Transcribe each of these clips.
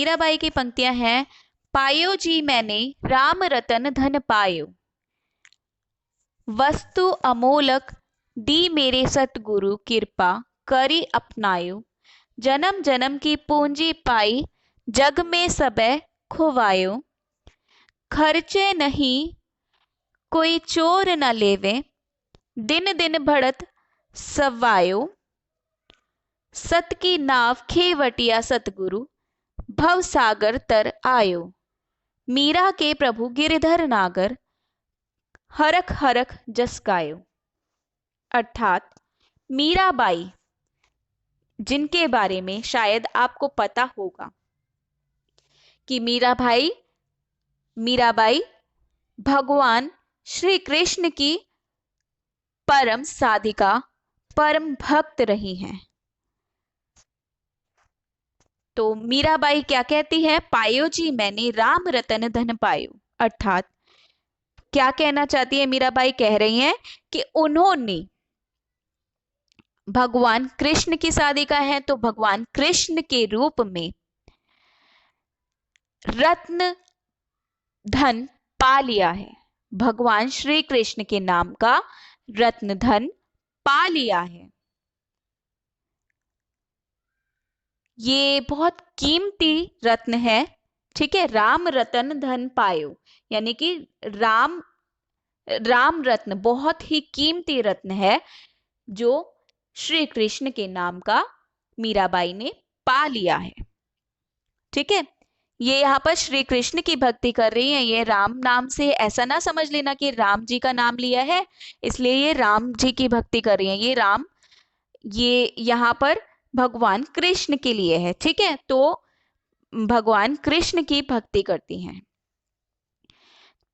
मीराबाई की पंक्तियां हैं, पायो जी मैंने राम रतन धन पायो, वस्तु अमोलक दी मेरे सतगुरु कृपा करी अपनायो, जन्म जन्म की पूंजी पाई जग में सबे खुवायो, खर्चे नहीं कोई चोर न लेवे, दिन दिन बढ़त सवायो, सत की नाव खेवटिया सतगुरु भव सागर तर आयो, मीरा के प्रभु गिरधर नागर हरख हरख जस गायो। अर्थात मीराबाई, जिनके बारे में शायद आपको पता होगा कि मीराबाई भगवान श्री कृष्ण की परम साधिका, परम भक्त रही हैं। तो मीराबाई क्या कहती है, पायो जी मैंने राम रतन धन पायो। अर्थात क्या कहना चाहती है मीराबाई, कह रही हैं कि उन्होंने भगवान कृष्ण की साधिका है तो भगवान कृष्ण के रूप में रत्न धन पा लिया है, भगवान श्री कृष्ण के नाम का रत्न धन पा लिया है। ये बहुत कीमती रत्न है, ठीक है। राम रतन धन पायो, यानी कि राम रत्न बहुत ही कीमती रत्न है जो श्री कृष्ण के नाम का मीराबाई ने पा लिया है, ठीक है। ये यहाँ पर श्री कृष्ण की भक्ति कर रही है, ये राम नाम से ऐसा ना समझ लेना कि राम जी का नाम लिया है इसलिए ये राम जी की भक्ति कर रही है। ये यहाँ पर भगवान कृष्ण के लिए है, ठीक है। तो भगवान कृष्ण की भक्ति करती हैं।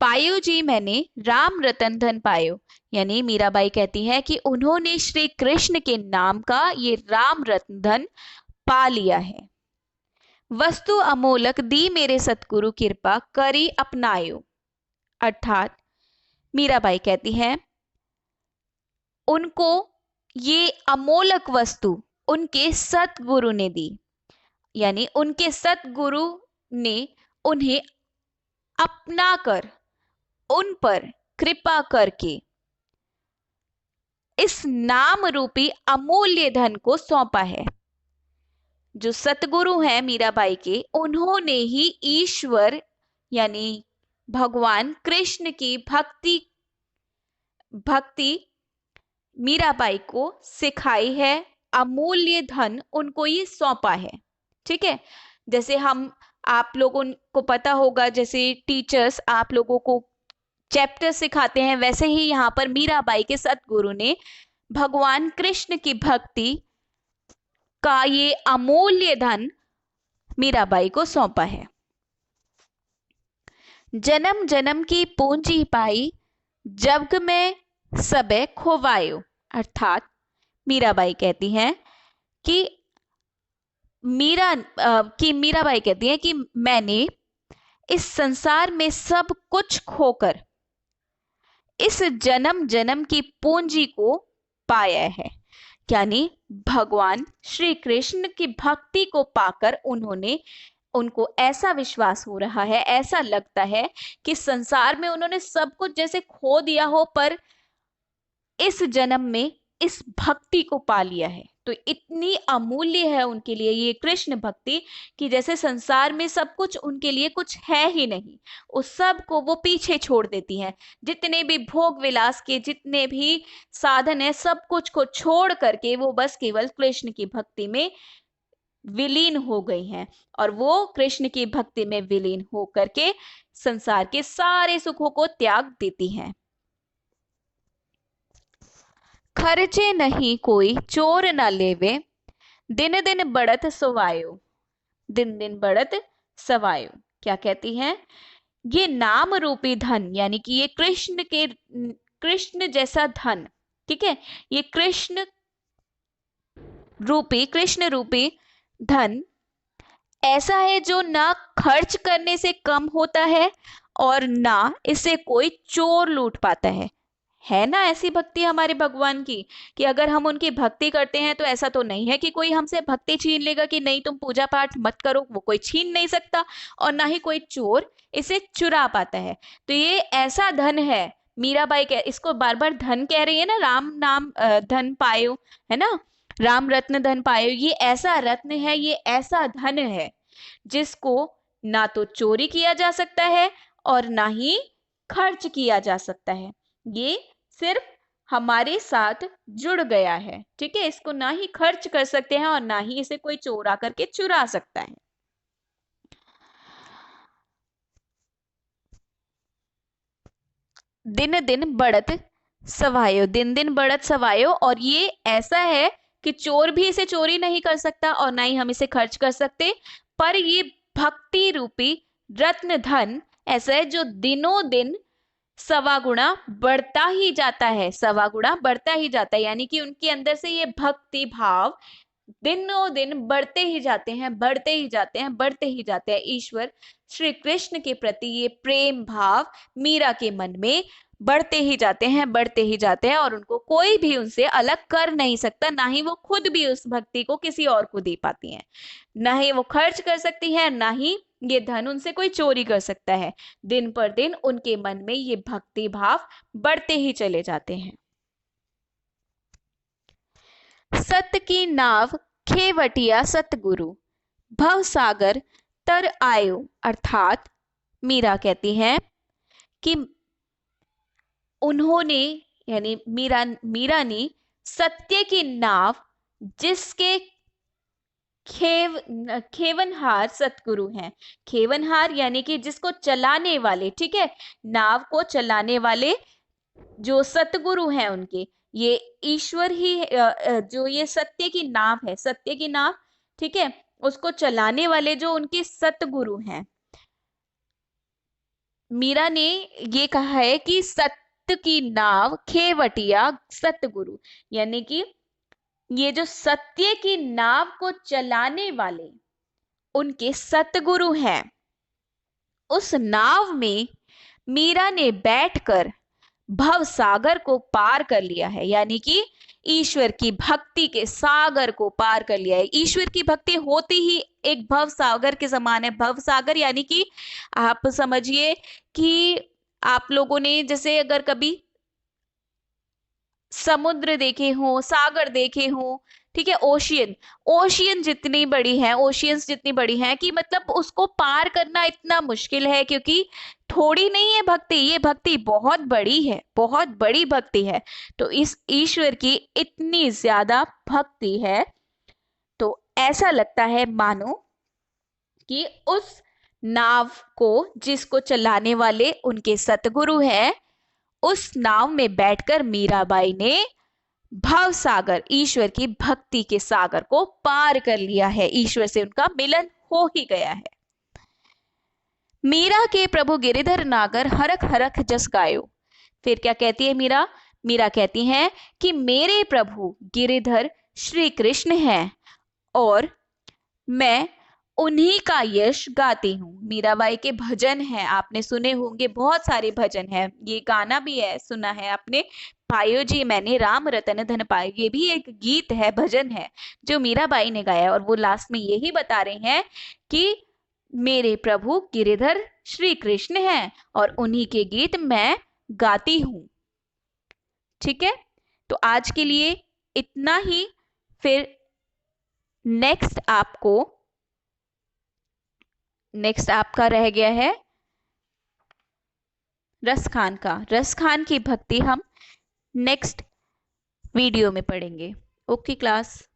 पायो जी मैंने राम रतन धन पायो, यानी मीराबाई कहती है कि उन्होंने श्री कृष्ण के नाम का ये राम रत्न धन पा लिया है। वस्तु अमोलक दी मेरे सतगुरु कृपा करी अपनायो। अर्थात मीराबाई कहती है उनको ये अमोलक वस्तु उनके सतगुरु ने दी, यानी उनके सतगुरु ने उन्हें अपना कर, उन पर कृपा करके इस नाम रूपी अमूल्य धन को सौंपा है। जो सतगुरु हैं मीराबाई के, उन्होंने ही ईश्वर यानी भगवान कृष्ण की भक्ति मीराबाई को सिखाई है, अमूल्य धन उनको ये सौंपा है, ठीक है। जैसे आप लोगों को पता होगा, जैसे टीचर्स आप लोगों को चैप्टर सिखाते हैं, वैसे ही यहाँ पर मीराबाई के सतगुरु ने भगवान कृष्ण की भक्ति का ये अमूल्य धन मीराबाई को सौंपा है। जन्म जन्म की पूंजी पाई जग में सबे खोवायो। अर्थात मीराबाई कहती हैं कि मीराबाई कहती है कि मैंने इस संसार में सब कुछ खोकर इस जन्म जन्म की पूंजी को पाया है, यानी भगवान श्री कृष्ण की भक्ति को पाकर उनको ऐसा विश्वास हो रहा है, ऐसा लगता है कि संसार में उन्होंने सब कुछ जैसे खो दिया हो, पर इस जन्म में इस भक्ति को पा लिया है। तो इतनी अमूल्य है उनके लिए ये कृष्ण भक्ति कि जैसे संसार में सब कुछ उनके लिए कुछ है ही नहीं, उस सब को वो पीछे छोड़ देती हैं। जितने भी भोग विलास के जितने भी साधन है, सब कुछ को छोड़ करके वो बस केवल कृष्ण की भक्ति में विलीन हो गई हैं, और वो कृष्ण की भक्ति में विलीन हो करके संसार के सारे सुखों को त्याग देती हैं। खर्चे नहीं कोई चोर न लेवे, दिन दिन बढ़त सवायो। दिन दिन बढ़त सवायो क्या कहती हैं, ये नाम रूपी धन, यानी कि ये कृष्ण जैसा धन, ठीक है, ये कृष्ण रूपी धन ऐसा है जो ना खर्च करने से कम होता है और ना इसे कोई चोर लूट पाता है है ना ऐसी भक्ति हमारे भगवान की कि अगर हम उनकी भक्ति करते हैं तो ऐसा तो नहीं है कि कोई हमसे भक्ति छीन लेगा कि नहीं तुम पूजा पाठ मत करो, वो कोई छीन नहीं सकता, और ना ही कोई चोर इसे चुरा पाता है। तो ये ऐसा धन है, मीराबाई कह इसको बार बार धन कह रही है ना, राम नाम धन पायो, है ना, राम रत्न धन पायो, ये ऐसा रत्न है, ये ऐसा धन है जिसको ना तो चोरी किया जा सकता है और ना ही खर्च किया जा सकता है। ये सिर्फ हमारे साथ जुड़ गया है, ठीक है, इसको ना ही खर्च कर सकते हैं और ना ही इसे कोई चोरा करके चुरा सकता है। दिन दिन बढ़त सवायो, दिन दिन बढ़त सवायो, और ये ऐसा है कि चोर भी इसे चोरी नहीं कर सकता और ना ही हम इसे खर्च कर सकते, पर ये भक्ति रूपी रत्न धन ऐसा है जो दिनों दिन सवा गुणा बढ़ता ही जाता है, सवा गुणा बढ़ता ही जाता है, यानी कि उनके अंदर से ये भक्ति भाव दिनों दिन बढ़ते ही जाते हैं, बढ़ते ही जाते हैं, बढ़ते ही जाते हैं। ईश्वर श्री कृष्ण के प्रति ये प्रेम भाव मीरा के मन में बढ़ते ही जाते हैं, बढ़ते ही जाते हैं, और उनको कोई भी उनसे अलग कर नहीं सकता, ना ही वो खुद भी उस भक्ति को किसी और को दे पाती हैं, ना ही वो खर्च कर सकती है, ना ही ये धन उनसे कोई चोरी कर सकता है। दिन पर दिन उनके मन में ये भक्ति भाव बढ़ते ही चले जाते हैं। सत की नाव खेवटिया सतगुरु, भव सागर तर आयो, अर्थात मीरा कहती है कि उन्होंने, यानी मीरा ने सत्य की नाव जिसके खेवनहार सतगुरु हैं, खेवनहार यानी कि जिसको चलाने वाले, ठीक है, नाव को चलाने वाले जो सतगुरु हैं उनके, ये ईश्वर ही जो ये सत्य की नाव है, सत्य की नाव, ठीक है, उसको चलाने वाले जो उनके सतगुरु हैं। मीरा ने ये कहा है कि सत्य की नाव खेवटिया सतगुरु, यानी कि ये जो सत्य की नाव को चलाने वाले उनके सतगुरु हैं, उस नाव में मीरा ने बैठकर भव सागर को पार कर लिया है, यानी कि ईश्वर की भक्ति के सागर को पार कर लिया है। ईश्वर की भक्ति होती ही एक भव सागर के समान है। भव सागर यानी कि आप समझिए कि आप लोगों ने जैसे अगर कभी समुद्र देखे हो, सागर देखे हो, ठीक है, ओशियन, ओशियन जितनी बड़ी है, ओशियंस जितनी बड़ी है कि मतलब उसको पार करना इतना मुश्किल है, क्योंकि थोड़ी नहीं है भक्ति, ये भक्ति बहुत बड़ी है, बहुत बड़ी भक्ति है। तो इस ईश्वर की इतनी ज्यादा भक्ति है, तो ऐसा लगता है मानो कि उस नाव को जिसको चलाने वाले उनके सतगुरु हैं, उस नाव में बैठकर मीराबाई ने भव सागर, ईश्वर की भक्ति के सागर को पार कर लिया है, ईश्वर से उनका मिलन हो ही गया है। मीरा के प्रभु गिरिधर नागर हरख हरख जस गायो, फिर क्या कहती है मीरा? मीरा कहती हैं कि मेरे प्रभु गिरिधर श्री कृष्ण हैं और मैं उन्हीं का यश गाती हूँ। मीराबाई के भजन हैं, आपने सुने होंगे, बहुत सारे भजन हैं, ये गाना भी है, सुना है आपने, पायो जी मैंने राम रतन धन पायो, ये भी एक गीत है, भजन है जो मीराबाई ने गाया, और वो लास्ट में यही बता रहे हैं कि मेरे प्रभु गिरिधर श्री कृष्ण हैं और उन्हीं के गीत मैं गाती हूँ। ठीक है, तो आज के लिए इतना ही। फिर नेक्स्ट आपका रह गया है रसखान का। रसखान की भक्ति हम नेक्स्ट वीडियो में पढ़ेंगे। Okay class.